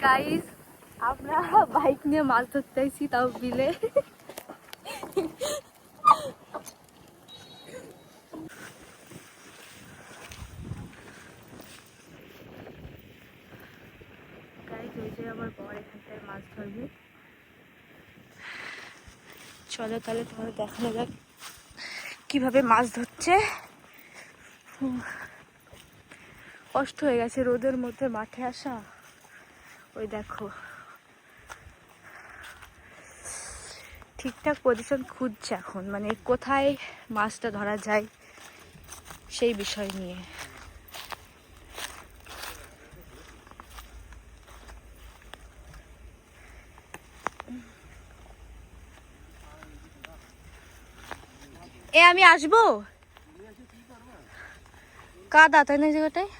Guys আমরা bike নিয়ে মাছ ধরতে আইছি, তাও বিলে। গাইস ওই যে আমার বর এখানটায় মাছ ধরবে। চলো তাহলে তোমাদের দেখানো যাক কিভাবে মাছ ধরছে। কষ্ট হয়ে গেছে রোদের মধ্যে মাঠে আসা। ওই দেখো ঠিকঠাক পজিশন খুঁজছে এখন, মানে কোথায় মাছটা ধরা যায় সেই বিষয় নিয়ে। এ আমি আসবো, কাদা তাই না জায়গাটায়,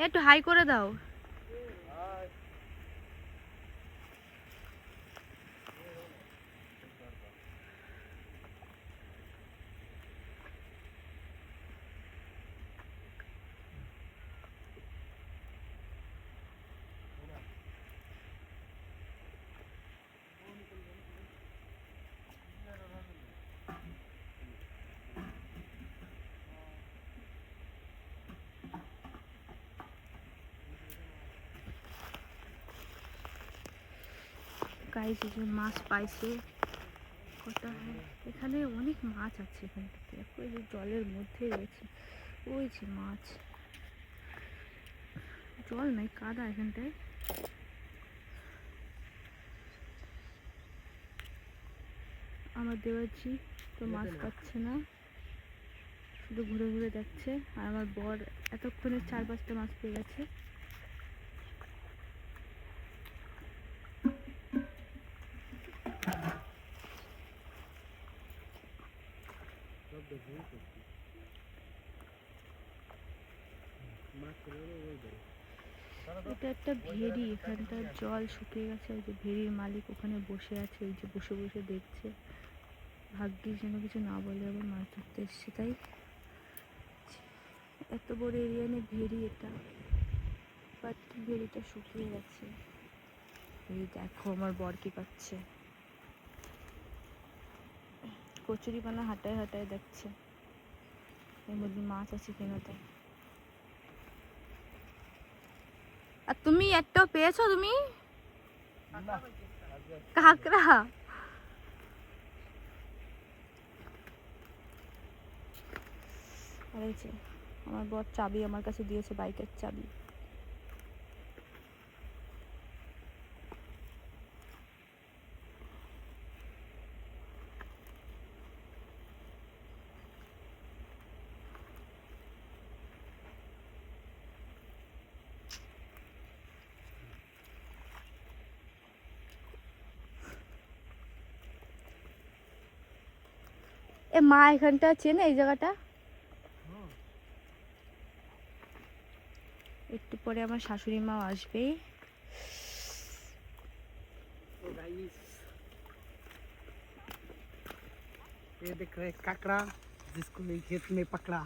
একটু হাই করে দাও। গাইস এই যে মাছ পাইছে কটা, এখানে অনেক মাছ আছে। এখান থেকে ওই যে জলের মধ্যে রয়েছে, ওই যে মাছ, জল নাই কাদা এখানটায়। আমার দেওয়াচ্ছি তো মাছ পাচ্ছে না, শুধু ঘুরে ঘুরে দেখছে। আর আমার বর এতক্ষণে 4-5টা মাছ পেয়ে গেছে। এটা একটা ভেড়ি, এখানটার জল শুকিয়ে গেছে। ওই যে ভেড়ির মালিক ওখানে বসে আছে, ওই যে বসে বসে দেখছে। ভাগ্যিস যেন কিছু না বলে আবার মাছ ধরতে এসছে। তাই এত বড় এরিয়া নিয়ে ভেড়ি এটা, বাট ভেড়িটা শুকিয়ে গেছে। এই দেখো আমার বর কি পাচ্ছে, কচুরি পানা হাঁটায় হাঁটায় দেখছে এর মধ্যে মাছ আছে কিনা। তাই আর তুমি একটাও পেয়েছো? তুমি কাঁকড়া? আর এই যে আমার বর চাবি আমার কাছে দিয়েছে, বাইকের চাবি। এ মা এখানটা চেনে এই জায়গাটা? একটু পরে আমার শাশুড়ি মাও আসবে। ये देख रहे काकड़ा जिसको मैं खेत में पकड़ा।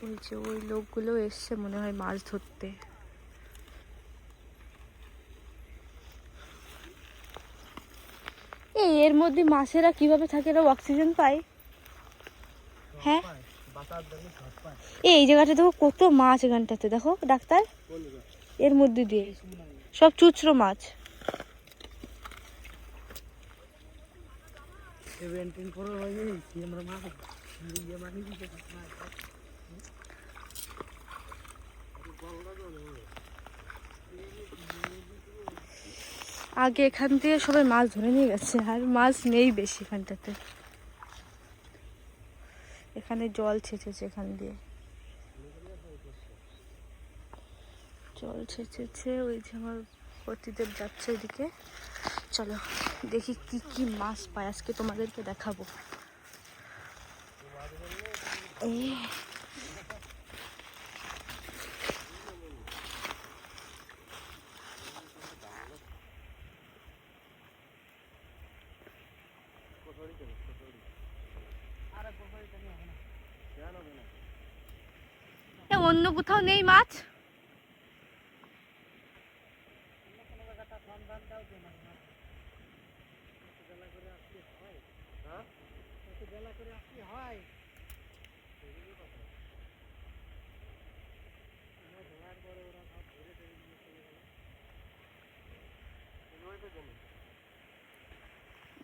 ওই যে ওই লোকগুলো এসছে মনে হয় মাছ ধরতে। এই এর মধ্যে মাছেরা কিভাবে থাকে? এরা অক্সিজেন পায়? হ্যাঁ এই জায়গাটা দেখো কত মাছ, এখানটাতে দেখো ডাক্তার, এর মধ্যে দিয়ে সব চুচরো মাছ। আগে এখান থেকে সবাই মাছ ধরে নিয়ে গেছে, আর মাছ নেই বেশি এখানটাতে। এখানে জল ছেঁচেছে, এখান দিয়ে জল ছেঁচেছে। ওই যে আমার পতিদেব যাচ্ছে ওইদিকে। চলো দেখি কি কি মাছ পায়, আজকে তোমাদেরকে দেখাবো। এই এ অন্য কোথাও নেই মাছ?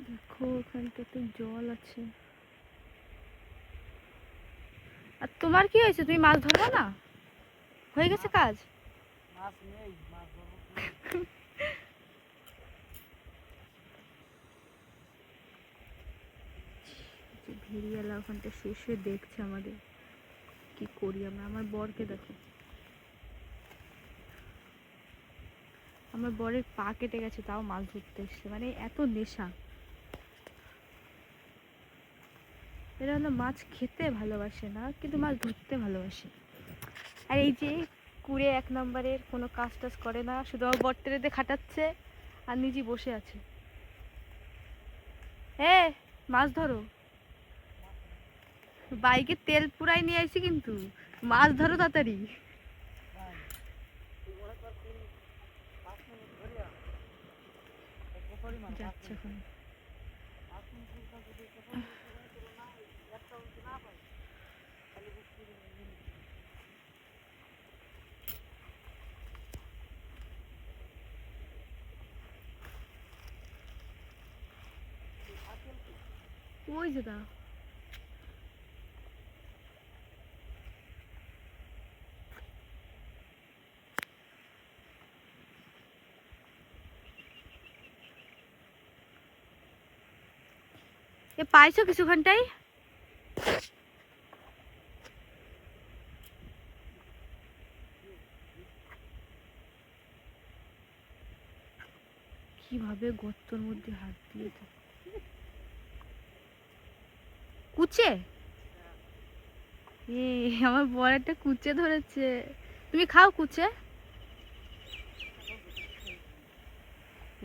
দেখো ওখানটাতে জল আছে। আর তোমার কি হয়েছে? তুমি মাছ ধরবে না? হয়ে গেছে কাজ? মাছ নেই, মাছ ধরবো কি? ভেরিয়ালা ওখানটা শেষ হয়ে দেখছে আমাদের কি করি আমরা। আমার বরকে দেখো, আমার বরের পা কেটে গেছে তাও মাছ ধরতে এসছে, মানে এত নেশা। এরা হলো মাছ খেতে ভালোবাসে না, কিন্তু মাছ ধরতে ভালোবাসে। আর এই যে কুড়ে 1 নম্বরের কোনো কাজ টাজ করে না, শুধু আমার বরটারে খাটাচ্ছে আর নিজে বসে আছে। এ মাছ ধরো, বাইকে তেল পুরাই নিয়ে আসি, কিন্তু মাছ ধরো তাড়াতাড়ি। যাচ্ছে এখন। ওই যে দা এ পাইছো কিছুখানটাই? কিভাবে গর্তর মধ্যে হাত দিয়ে কুচে? এ আমার বড় একটা কুচে ধরেছে। তুমি খাও কুচে?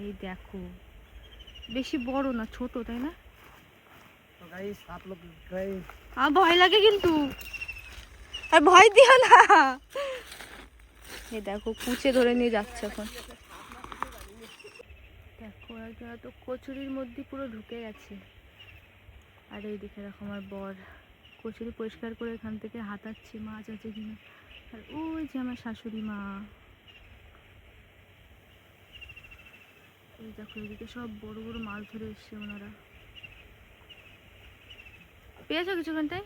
এই দেখো, বেশি বড় না, ছোট, তাই না? তো গাইস आप लोग गए আমার ভয় লাগে কিন্তু, আর ভয় দিও না। এই দেখো কুচে ধরে নিয়ে যাচ্ছে এখন। দেখো একজন তো কচুরির মধ্যে পুরো ঢুকে গেছে। আর এই দেখে দেখো আমার বর কচুরি পরিষ্কার করে এখান থেকে হাতাচ্ছে মাছ আছে কিনা। আর ওই যে আমার শাশুড়ি মা, এই দেখো এদিকে সব বড় বড় মাছ ধরে এসছে ওনারা। পেয়েছো কিছুখানটায়?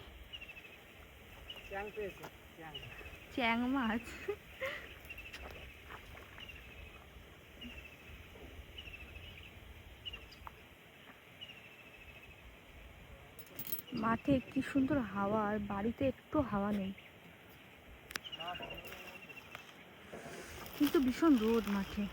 চ্যাং পেয়েছে, চ্যাং। চ্যাং মাছ? মাঠে কি সুন্দর হাওয়া, আর বাড়িতে একটু হাওয়া নেই, কিন্তু ভীষণ রোদ মাঠে।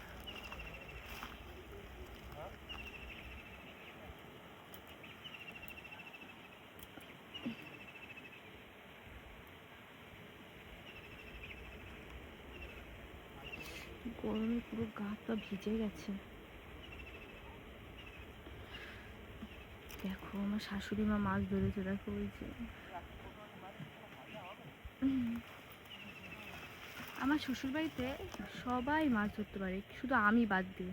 গরমে পুরো গা পা ভিজে গেছে। দেখো আমার শাশুড়ি মা মাছ ধরেছে, দেখো ওই যে। আমার শ্বশুর বাড়িতে সবাই মাছ ধরতে পারে, শুধু আমি বাদ দিয়ে।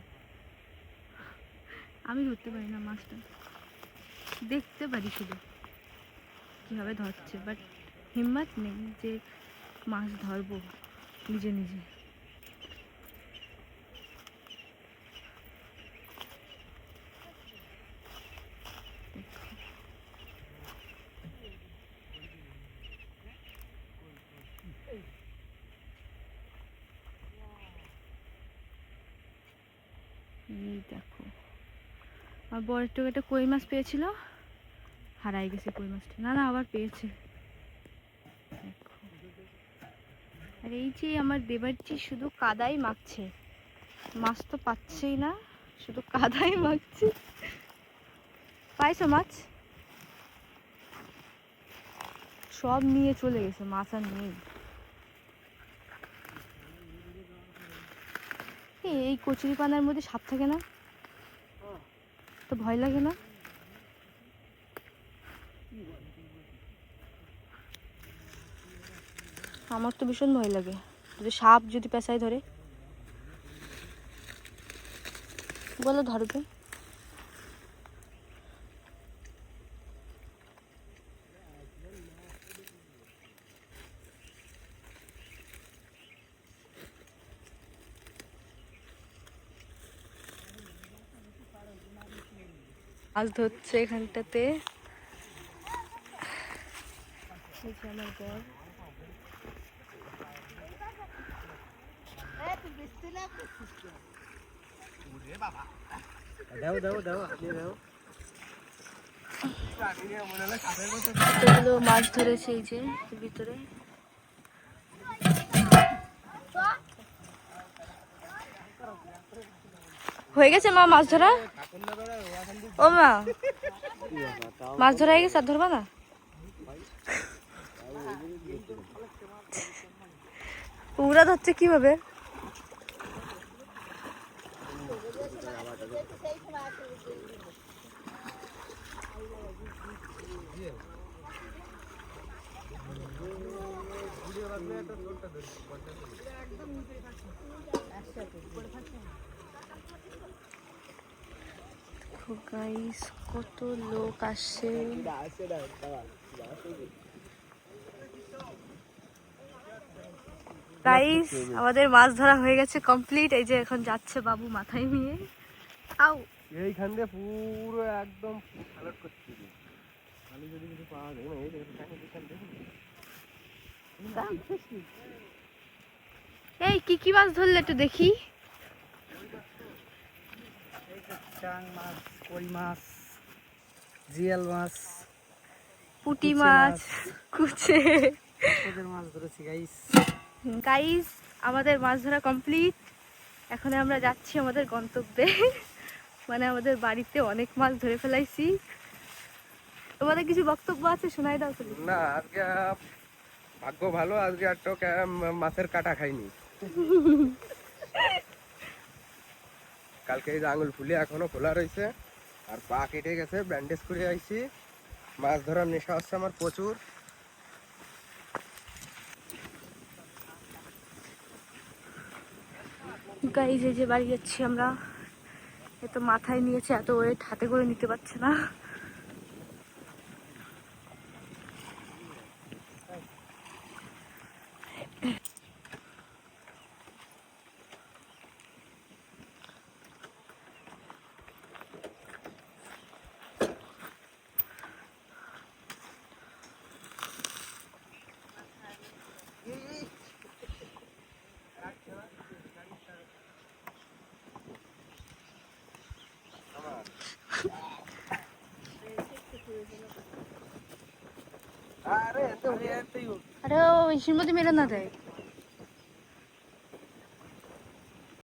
আমি ধরতে পারি না মাছটা, দেখতে পারি শুধু কিভাবে ধরছে, বাট হিম্মত নেই যে মাছ ধরবো নিজে নিজে। এই দেখো আমার বরের টুকু একটা কই মাছ পেয়েছিল, হারাই গেছে কই মাছটা। না না, আবার পেয়েছে। দেখো, আর এই যে আমার দেবারজি শুধু কাদাই মাখছে, মাছ তো পাচ্ছেই না, শুধু কাদাই মাখছে। পাইছো মাছ? সব নিয়ে চলে গেছে, মাছ আর নেই। এই কচুরি পানার মধ্যে সাপ থাকে না? তো ভয় লাগে না? আমার তো ভীষণ ভয় লাগে, যদি সাপ যদি পেঁচায় ধরে, বলে ধরবে। মাছ ধরছে এখানটাতে। এই যে আমার বর। কতগুলো মাছ ধরেছে এই যে এর ভিতরে। হয়ে গেছে মা মাছ ধরা? ও মা, মাছ ধরা হয়ে গেছে, আর ধরবা না? ওরা ধরছে কিভাবে? গাইস কত লোক আসছে। গাইস আমাদের মাছ ধরা হয়ে গেছে কমপ্লিট। এই যে এখন যাচ্ছে বাবু মাথায় নিয়ে। আও এইখান দিয়ে পুরো একদম সালাড করতে দিই। খালি যদি কিছু পাওয়া যায় না, এই দেখুন এই কি কি মাছ ধরলে একটু দেখি। চাং মাছ, কই মাছ, জিয়াল মাছ, পুঁটি মাছ, কুচে মাছ ধরেছি গাইস। গাইস আমাদের মাছ ধরা কমপ্লিট। এখন আমরা যাচ্ছি আমাদের গন্তব্যে, মানে আমাদের বাড়িতে অনেক মাছ ধরে ফেলাইছি। তোমাদের কিছু বক্তব্য আছে, শোনাই দাও। না, আজকে ভাগ্য ভালো, আজকে আর তো মাছের কাটা খাইনি। কালকে এই যে আঙুল ফুলে এখনো খোলা রয়েছে, আর পা কেটে গেছে, ব্যান্ডেজ করে আইছি। মাছ ধরার নেশা হচ্ছে আমার প্রচুর। গাইস এই যে বাড়ি যাচ্ছি আমরা। এত মাথায় নিয়েছে, এত ওয়েট হাতে করে নিতে পারছে না। আরে ওই মধ্যে মেরে না দেয়।